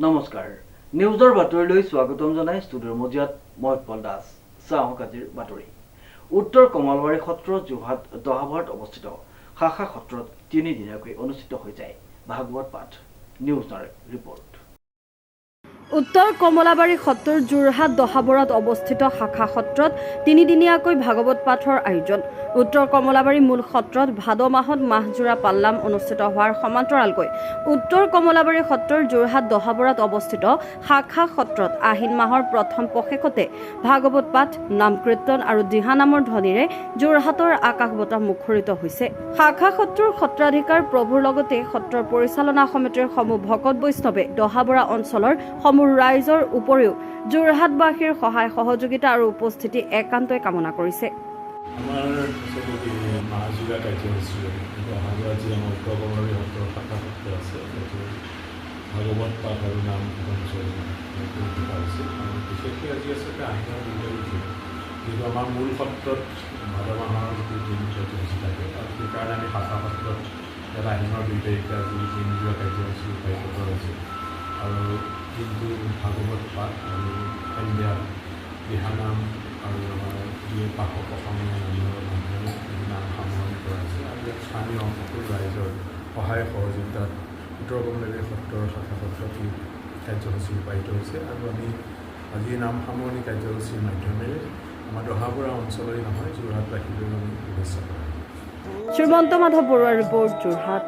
নমস্কাৰ নিউজৰ বাতৰিলৈ স্বাগতম জনাই ষ্টুডিঅ'ৰ মজিয়াত মই উৎপল দাস চাওক আজিৰ বাতৰি উত্তৰ কমলবাৰী সত্ৰ যোৰহাট দহাবৰত অৱস্থিত শাখা সত্ৰত তিনিদিনীয়াকৈ অনুষ্ঠিত হৈ যায় ভাগৱত পাঠ নিউজৰ ৰিপৰ্ট উত্তৰ কমলাবাৰী সত্ৰৰ যোৰহাট দহাবৰত অৱস্থিত শাখা সত্ৰত তিনিদিনীয়াকৈ ভাগৱত পাঠৰ আয়োজন উত্তৰ কমলাবাৰী মূল সত্ৰত ভাদ মাহত মাহজোৰা পাল্লাম অনুষ্ঠিত হোৱাৰ সমান্তৰালকৈ উত্তৰ কমলাবাৰী সত্ৰৰ যোৰহাট দহাবৰত অৱস্থিত শাখা সত্ৰত আহিন মাহৰ প্ৰথম পষেকতে ভাগৱত পাঠ নাম কীৰ্তন আৰু দিহানামৰ ধ্বনিৰে যোৰহাটৰ আকাশ বতাহ মুখৰিত হৈছে শাখা সত্ৰৰ সত্ৰাধিকাৰ প্ৰভুৰ লগতে সত্ৰৰ পৰিচালনা সমিতিৰ সমূহ ভকত বৈষ্ণৱে দহাবৰা অঞ্চলৰ সমূহ ৰাইজৰ উপৰিও যোৰহাটবাসীৰ সহায় সহযোগিতা আৰু উপস্থিতি একান্তই কামনা কৰিছে আমাৰ মাহজোৰা কাৰ্যসূচী অহা যি আমাৰ উত্তৰ কমলাবাৰী সত্ৰৰ শাখা সত্ৰ আছে সেইটো ভাগৱত পাঠ আৰু নাম কীৰ্তন শিকা হৈছে আৰু বিশেষকৈ আজি আচলতে আহিনৰ 2 তাৰিখে যিটো আমাৰ মূল সত্ৰত ভাদ মাহৰ যিটো দিন কাৰ্যসূচী থাকে আৰু সেইকাৰণে আমি শাখা সত্ৰত ইয়াত আহিনৰ 2 তাৰিখে আজি দিনজোৰা কাৰ্যসূচী ৰূপায়িত কৰা হৈছে আৰু কিন্তু ভাগৱত পাঠ আৰু সন্ধ্যা দিহানাম আৰু আমাৰ যি পাঠক অসমীয়া নামৰ মাধ্যমে নাম সামৰণি কৰা হৈছে আৰু ইয়াত স্থানীয় সকলো ৰাইজৰ সহায় সহযোগিতাত উত্তৰ কমলাবাৰী সত্ৰৰ শাখা সত্ৰত এই কাৰ্যসূচী ৰূপায়িত হৈছে আৰু আমি আজি নাম সামৰণি কাৰ্যসূচীৰ মাধ্যমেৰে আমাৰ দহাবৰা অঞ্চলৰেই নহয় যোৰহাটবাসীলৈ আমি শুভেচ্ছা কৰোঁ। শ্ৰীমন্ত মাধৱ বৰুৱাৰ ৰিপৰ্ট যোৰহাট।